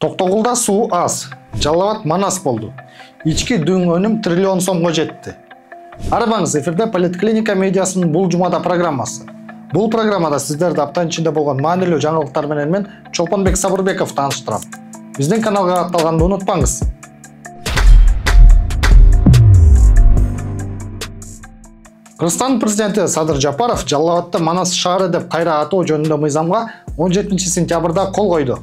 Токтогулда суу аз. Жалал Абад Манас болду. Ички дүң өнүм триллион сомго жетти. Арбаңыз эфирде Политклиника медиасынын бул жумада программасы. Бул программада сиздерди аптанын ичинде болгон маанилүү жаңылыктар менен мен Чолпонбек Сабырбеков тааныштырам. Биздин каналга катталганды унутпаңыз. Кыргызстан президенти Садыр Жапаров Жалал Абадты Манас шаары деп кайра атоо жөнүндө мыйзамга 17 сентябрда кол койду.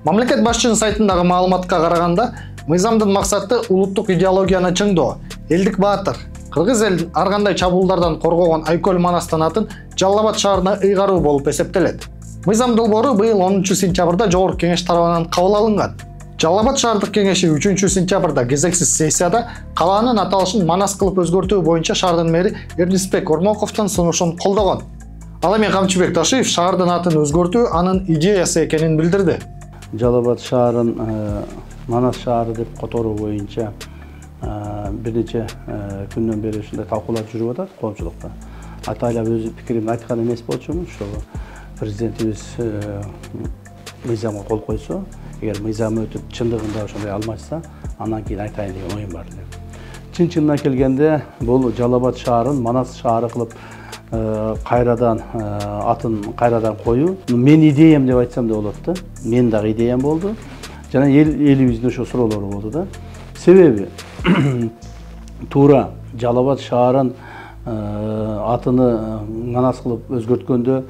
Мамлекет башчынын сайтындагы маалыматка караганда, мыйзамдын максаты улуттук идеологияны чыңдоо, элдик баатыр, кыргыз элин ар кандай чабуулдардан коргогон Айкөл Манастын атын Жалал Абад шаарына ыйгаруу болуп эсептелет. Мыйзам долбоору быйыл 10 сентябрда Жогорку Кеңеш тарабынан кабыл алынган. Жалал Абад шаардык кеңеши 3 сентябрда кезексиз сессияда калаанын аталышын Манас кылып өзгөртүү боюнча шаардын мэри Эрнисбек Ормоковдун сунушун колдогон. Ал эми Камчыбек Ташиев шаардын атын өзгөртүү анын идеясы экенин билдирди. Жалал Абад шаарын Манас шаары деп которуу боюнча бир нече күндөн бери ушундай талкуулар жүрүп атат коомчулукта. Атайлап өз пикиримди айткан эмес болчумун, ошол президентибиз мыйзамга кол койсо, эгер мыйзам өтүп чындыгында ошондой алмашса, андан кийин айтайын деген оюм бар эле. Чын-чынына келгенде бул Жалал Абад шаарын Манас шаары кылып кайрадан атын кайрадан коюу мен идеям деп айтсам да болот да. Мен дагы идеям болду. Жана элибиздин ошо суроолору болду да. Себеби туура Жалал Абад шаарын атыны Манас кылып өзгөрткөндө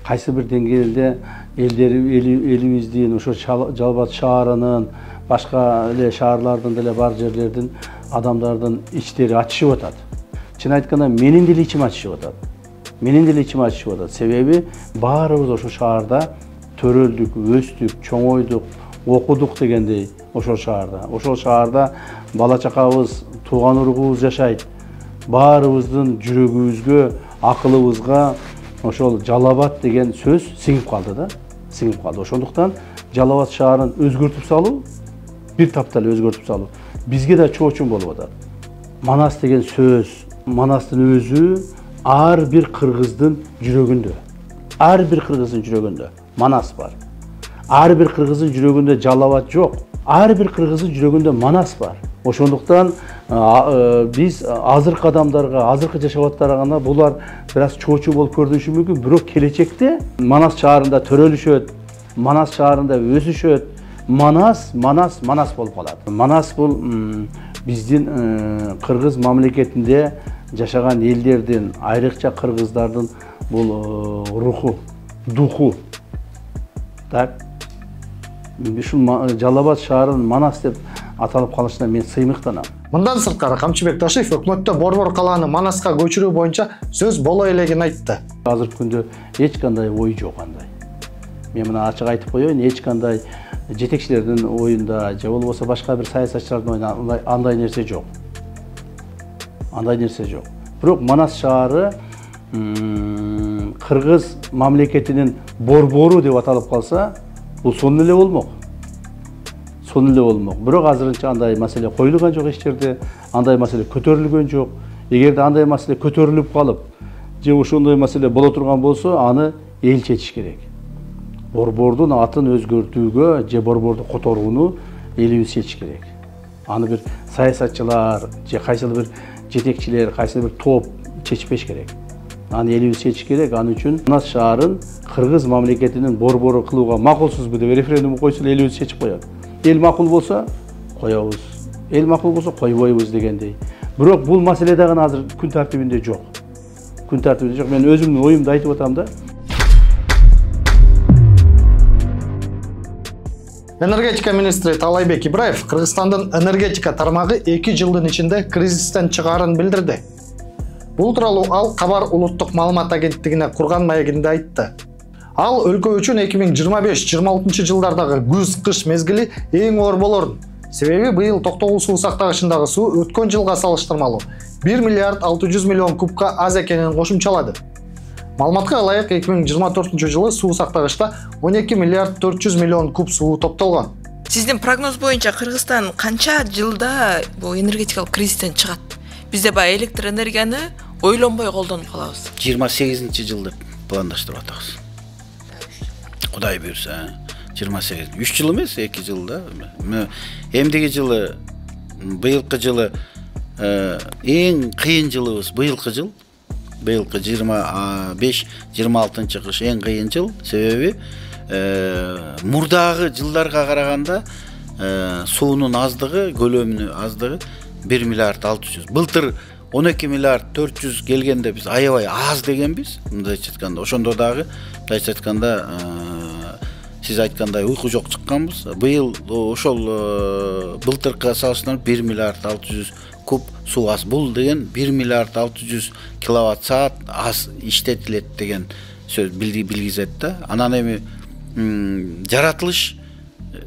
кайсы бир деңгээлде элибиздин ошо Жалал Абад шаарынын башка эле шаарлардын деле бар жерлердин адамдардын ичтери ачышып атат. Чын айтканда менин деле ичим ачышып атат. Себеби баарыбыз ошо шаарда төрөлдүк, өстүк, чоңойдук, окудук дегендей ошол шаарда. Ошол шаарда бала чакабыз, тууган уругубуз жашайт. Баарыбыздын жүрөгүбүзгө, акылыбызга ошол Жалал Абад деген сөз сиңип калды да. Сиңип калды. Ошондуктан Жалал Абад шаарын өзгөртүп салуу, бир таптал өзгөртүп салуу бизге да чоочун болуп атат. Манас деген сөз, Манастын өзү ар бир кыргыздын жүрөгүндө. Ар бир кыргыздын жүрөгүндө Манас бар. Ар бир кыргыздын жүрөгүндө Жалал Абад жок. Ар бир кыргыздын жүрөгүндө Манас бар. Ошондуктан биз азыркы адамдарга, азыркы жашааттарга гана булар бир аз чоочу болуп көрүнүшү мүмкүн, бирок келечекте Манас шаарында төрөлүшөт, Манас шаарында өсүшөт, Манас болуп калат. Манас бул биздин кыргыз мамлекетинде жашаган элдердин, айрыкча кыргыздардын бул руху, духу. Так. Ушул Жалал Абад шаарын Манас деп аталып калышына мен сыймыктанам. Мындан сырткары Камчыбек Ташиев өкмөттө Борбор калааны Манаска көчүрүү боюнча сөз боло элегин айтты. Азыркы күндө эч кандай ой жок андай. Мен мына ачык айтып коеюн, эч кандай жетекчилердин оюнда же болбосо башка бир саясатчылардын оюнда андай нерсе жок. Бирок Манас шаары кыргыз мамлекетинин борбору деп аталып калса, бул сонун эле болмок. Бирок азырынча андай маселе коюлган жок эч жерде, андай маселе көтөрүлгөн жок. Эгерде андай маселе көтөрүлүп калып, же ошондой маселе боло турган болсо, аны эл чечиш керек. Борбордун атын өзгөртүүгө же борборду которууну элибиз чечиш керек. Аны бир саясатчылар же кайсыл бир жетекчилер, кайсы бир топ чечпеш керек. Аны элибиз чечиш керек. Аны үчүн Манас шаарын кыргыз мамлекетинин борбору кылууга макулсузбу деп референдум койсо элибиз чечип коет. Эл макул болсо коебуз, эл макул болсо койбойбуз дегендей. Бирок бул маселе дагы азыр күн тартибинде жок. Мен өзүмдүн оюмду айтып атам да. Энергетика министри Таалайбек Ибраев Кыргызстандын энергетика тармагы 2 жылдын ичинде кризистен чыгаарын билдирди. Бул тууралуу ал Кабар улуттук маалымат агенттигине курган маегинде айтты. Ал өлкө үчүн 2025-26 жылдардагы күз-кыш мезгили эң оор болорун. Себеби быйыл Токтогул суу сактагычындагы суу өткөн жылга салыштырмалуу 1 миллиард 600 миллион кубка аз экенин кошумчалады. Маалыматка ылайык 2024 жылы суу сактагычта 12 миллиард 400 миллион куб суу топтолгон. Сиздин прогноз боюнча Кыргызстан канча жылда бул энергетикалык кризистен чыгат? Бизде баягы электр энергияны ойлонбой колдонуп калабыз. 28-жылды пландаштырып атабыз. Кудай буйрса, 28. 3 жыл емес, 2 жыл да. Эмдеги жылы, быйылкы жылы эң кыйын жылыбыз быйылкы жыл. Быйылкы 25-26 кыш эң кыйын жыл. Себеби мурдагы жылдарга караганда суунун аздыгы, көлөмүнүн аздыгы 1 миллиард 600. Былтыр 12 миллиард 400 келгенде біз аябай аз дегенбиз. Мындайча айтканда, ошондо дагы мындайча айтканда сиз айткандай уйку жок чыкканбыз. Быйыл ошол былтыркыга салыштырмалуу 1 миллиард 600 куб суу аз. Бул деген 1 миллиард 600 киловатт саат аз иштетилет деген сөз билгизет да. Анан эми жаратылыш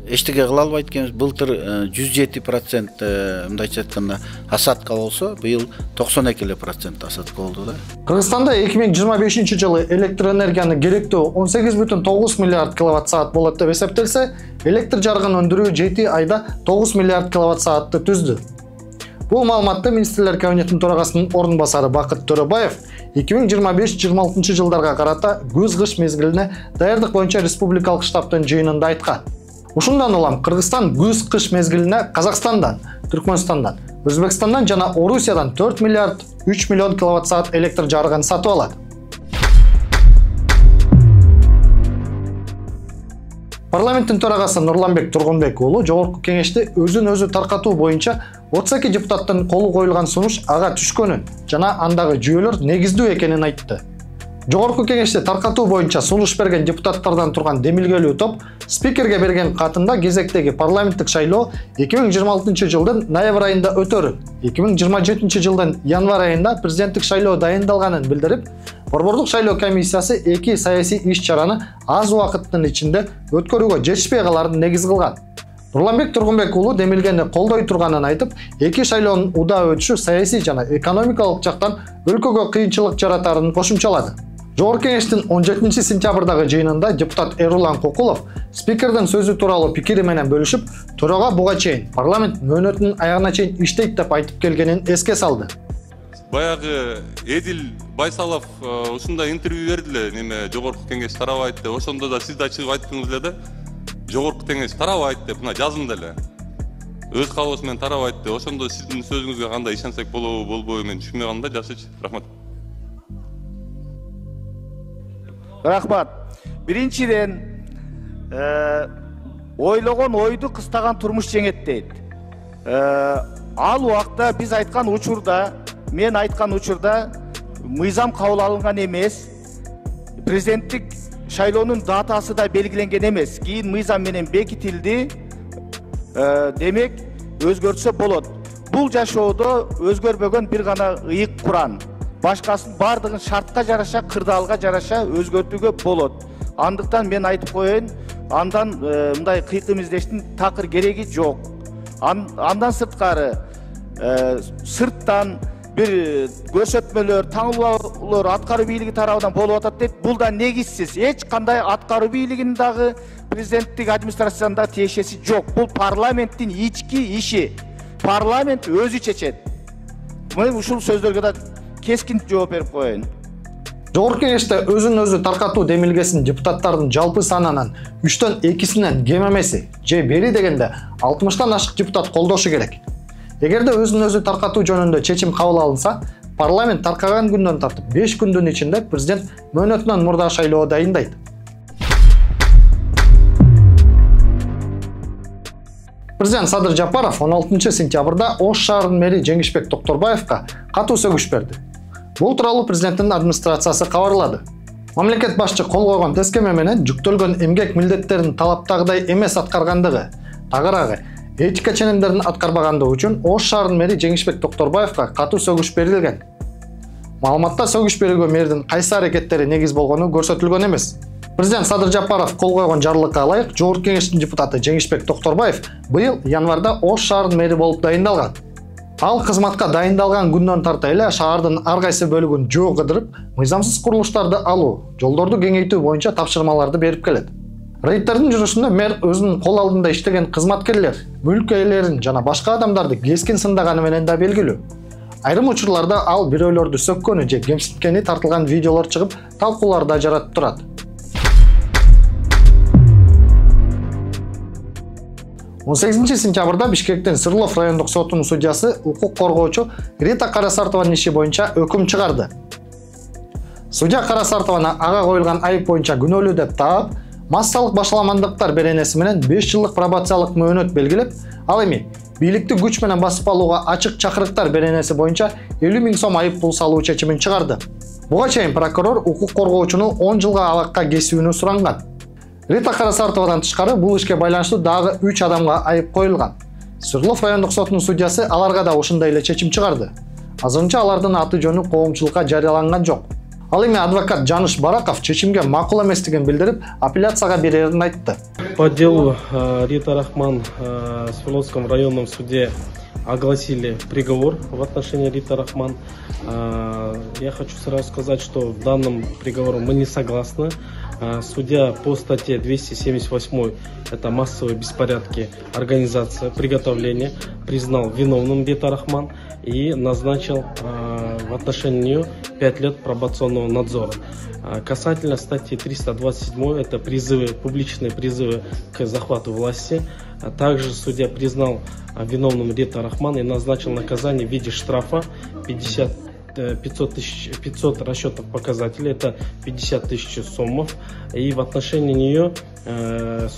эчтеке кыла албайт экенбиз. Былтыр 107% мындайча айтканда асадка болсо, быйыл 92% асадка болду да. Кыргызстанда 2025 жылы электр энергияны керектүү 18,9 миллиард киловатт саат болот деп эсептелсе, электр жарыгын өндүрүү 7 айда 9 миллиард киловатт саатты түздү. Бул маалыматты Министрлер кабинетинин төрагасынын орун басары Бакыт Төрөбаев 2025-26 жылдарга карата күз-кыш мезгилине даярдык боюнча республикалык штабтын жыйынында айткан. Ушундан улам Кыргызстан күз-кыш мезгилине Казакстандан, Түркмөнстандан, Өзбекстандан жана Орусиядан 4 миллиард 3 миллион киловатт саат электр жарыгын сатып алат. Парламенттин төрагасы Нурланбек Тургунбек уулу Жогорку кеңеште өзүн-өзү таркатуу боюнча 32 депутаттын колу коюлган сунуш ага түшкөнүн жана андагы жүйөлөр негиздүү экенин айтты. Жогорку кеңеште таркатуу боюнча сунуш берген депутаттардан турган демилгелүү топ спикерге берген катында кезектеги парламенттик шайлоо 2026 жылдын ноябрь айында өтөрүн, 2027 жылдын январь айында президенттик шайлоо дайындалганын билдирип, Борбордук шайлоо комиссиясы эки саясий иш-чараны аз убакыттын ичинде өткөрүүгө жетишпей каларын негиз кылган. Нурланбек Тургунбек уулу демилгени колдой турганын айтып, эки шайлоонун удаа өтүшү саясий жана экономикалык жактан өлкөгө кыйынчылык жаратарын кошумчалады. Жогорку кеңештин 17 сентябрдагы жыйынында депутат Эрулан Кокулов спикердин сөзү тууралуу пикири менен бөлүшүп, төрага буга чейин парламент мөөнөтүнүн аягына чейин иштейт деп айтып келгенин эске салды. Баягы Эдил Байсалов ушундай интервью берди эле, неме Жогорку кеңеш тарабайт деп. Ошондо да сиз да чыгып айттыңыз эле да. Жогорку кеңеш тарабайт деп, мына жазында эле. Өз калыбы менен тарабайт деп. Ошондо сиздин сөзүңүзгө кандай ишенсек болобу, болбойбу мен түшүнбөй калдым да. Жакшычы, рахмат. Рахмат. Биринчиден, ойлогон ойду кыстаган турмуш жеңет дейт. Ал убакта биз айткан учурда, мен айткан учурда мыйзам кабыл алынган эмес, президенттик шайлоонун датасы да белгиленген эмес. Кийин мыйзам менен бекитилди. Демек, өзгөртсө болот. Бул жашоодо өзгөрбөгөн бир гана ыйык Куран. Башкасын бардыгын шартка жараша, кырдаалга жараша өзгөртүүгө болот. Андыктан мен айтып коеюн, андан мындай кыйкым издештин такыр кереги жок. Андан сырткары сырттан бир көрсөтмөлөр, таңылуулар аткаруу бийлиги тарабынан болуп атат дейт. Бул да негизсиз. Эч кандай аткаруу бийлигинин дагы президенттик администрациянын да тиешеси жок. Бул парламенттин ички иши. Парламент өзү чечет. Мен ушул сөздөргө да кескин жооп берип коеюн. Жогорку кеңеште өзүн-өзү таркатуу демилгесин депутаттардын жалпы санынан 3төн 2синен кем эмеси же бери дегенде 60тан ашык депутат колдошу керек. Эгерде өзүн-өзү таркатуу жөнүндө чечим кабыл алынса, парламент таркаган күндөн тартып 5 күндүн ичинде президент мөөнөтүнөн мурда шайлоо дайындайт. Президент Садыр Жапаров 16 сентябрда Ош шаарынын мэри Жеңишбек Токторбаевка катуу сөгүш берди. Бул тууралуу президенттин администрациясы кабарлады. Мамлекет башчы кол койгон тескеме менен жүктөлгөн эмгек милдеттерин талаптагыдай эмес аткаргандыгы, тагыраагы, этика ченемдерин аткарбагандыгы үчүн Ош шаарынын мэри Жеңишбек Токторбаевка катуу сөгүш берилген. Маалыматта сөгүш берүүгө мэрдин кайсы аракеттери негиз болгону көрсөтүлгөн эмес. Президент Садыр Жапаров кол койгон жарлыкка ылайык Жогорку кеңештин депутаты Жеңишбек Токторбаев быйыл январда Ош шаарынын мэри болуп дайындалган. Ал кызматка дайындалган күндөн тарта эле шаардын ар кайсы бөлүгүн жөө кыдырып, мыйзамсыз курулуштарды алуу, жолдорду кеңейтүү боюнча тапшырмаларды берип келет. Рейдтердин жүрүшүндө мэр өзүнүн кол алдында иштеген кызматкерлер, мүлк ээлерин жана башка адамдарды кескин сындаганы менен да белгилүү. Айрым учурларда ал бирөөлөрдү сөккөнү же кемсинткени тартылган видеолор чыгып, талкууларда жаратып турат. 18 сентябрда Бишкектин Свердлов райондук сотунун судьясы укук коргоочу Рита Карасартованын иши боюнча өкүм чыгарды. Судья Карасартованы ага коюлган айып боюнча күнөөлүү деп таап, массалык башаламандыктар беренеси менен 5 жылдык пробациялык мөөнөт белгилеп, ал эми бийликти күч менен басып алууга ачык чакырыктар беренеси боюнча 50 000 сом айып пул салуу чечимин чыгарды. Буга чейин прокурор укук коргоочуну 10 жылга абакка кесүүнү суранган. Рита Карасартовадан тышкары бул ишке байланыштуу дагы 3 адамга айып коюлган. Свердлов райондук сотунун судьясы аларга да ушундай эле чечим чыгарды. Азырынча алардын аты жөнү коомчулукка жарыяланган жок. Ал эми адвокат Жаныш Бараков чечимге макул эместигин билдирип, апелляцияга берерин айтты. По делу Рита Рахман в Свердловском районном суде огласили приговор в отношении Риты Рахман. Я хочу сразу сказать, что в данном приговоре мы не согласны. Судья по статье 278, это массовые беспорядки, организация, приготовление, признал виновным Рита Рахман и назначил в отношении нее 5 лет пробационного надзора. Касательно статьи 327, это призывы, публичные призывы к захвату власти. Также судья признал виновным Рита Рахман и назначил наказание в виде штрафа 500 расчетных показателей, это 50 000 сомов. И в отношении нее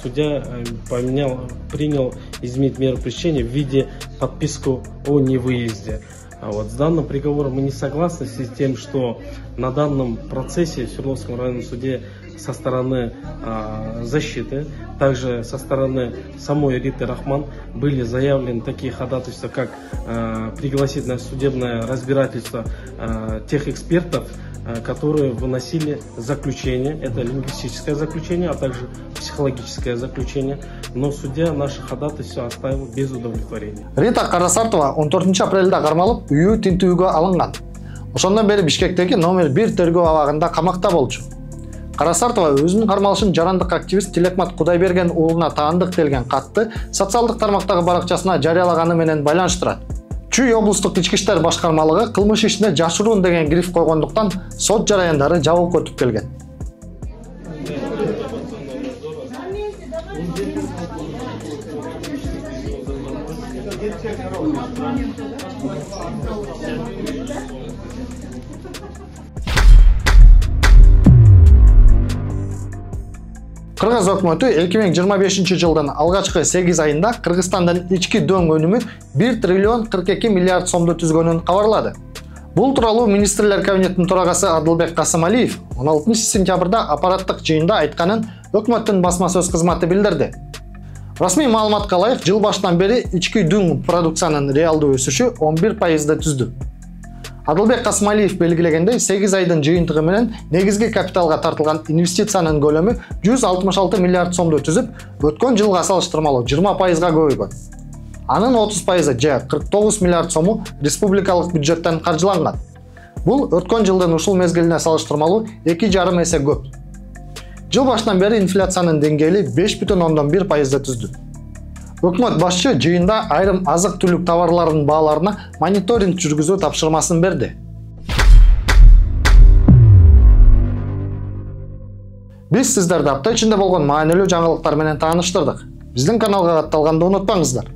судья принял изменить меру пресечения в виде подписку о невыезде. С данным приговором мы не согласны с тем, что на данном процессе в Свердловском районном суде со стороны защиты, также со стороны самой Риты Рахман были заявлены такие ходатайства, как пригласить на судебное разбирательство тех экспертов, которые выносили заключение, это лингвистическое заключение, а также психологическое заключение, но судья наше ходатайство оставил без удовлетворения. Рита Карасартова 14 апрелде кармалып, үйү тинтүүгө алынган. Ошондон бери Бишкектеги номер 1 тергөө абагында камакта болчу. Карасартова өзүнүн кармалышын жарандык активист Тилекмат Кудайберген уулуна таандык делген катты социалдык тармактагы баракчасына жарыялаганы менен байланыштырат. Чүй облустук ички иштер башкармалыгы кылмыш ишине жашыруун деген гриф койгондуктан сот жараяндары жабылып өтүп келген. Кыргыз өкмөтү 2025 жылдын алгачкы 8 айында Кыргызстандын ички дөң өнүмү 1 триллион 42 миллиард сомду түзгөнүн кабарлады. Бул тууралуу министрлер кабинетинин төрагасы Адылбек Касымалиев 16 сентябрда аппараттык жыйында айтканын өкмөттүн басма сөз кызматы билдирди. Расмий маалыматка ылайык, жыл башынан бери ички дөң продукциянын реалдуу өсүшү 11%. түздү. Адылбек Касымалиев белгилегендей, 8 айдын жыйынтыгы менен негизги капиталга тартылган инвестициянын көлөмү 166 миллиард сомду түзүп, өткөн жылга салыштырмалуу 20%га көбөйгөн. Анын 30% же 49 миллиард сому республикалык бюджеттен каржыланган. Бул өткөн жылдын ушул мезгилине салыштырмалуу 2,5 эсе көп. Жыл башынан бери инфляциянын деңгээли 5,1% түздү. Өкмөт башчы жыйында айрым азык-түлүк товарларынын бааларына мониторинг жүргүзүү тапшырмасын берди. Биз сиздерди апта ичинде болгон маанилүү жаңылыктар менен тааныштырдык. Биздин каналга катталганды унутпаңыздар.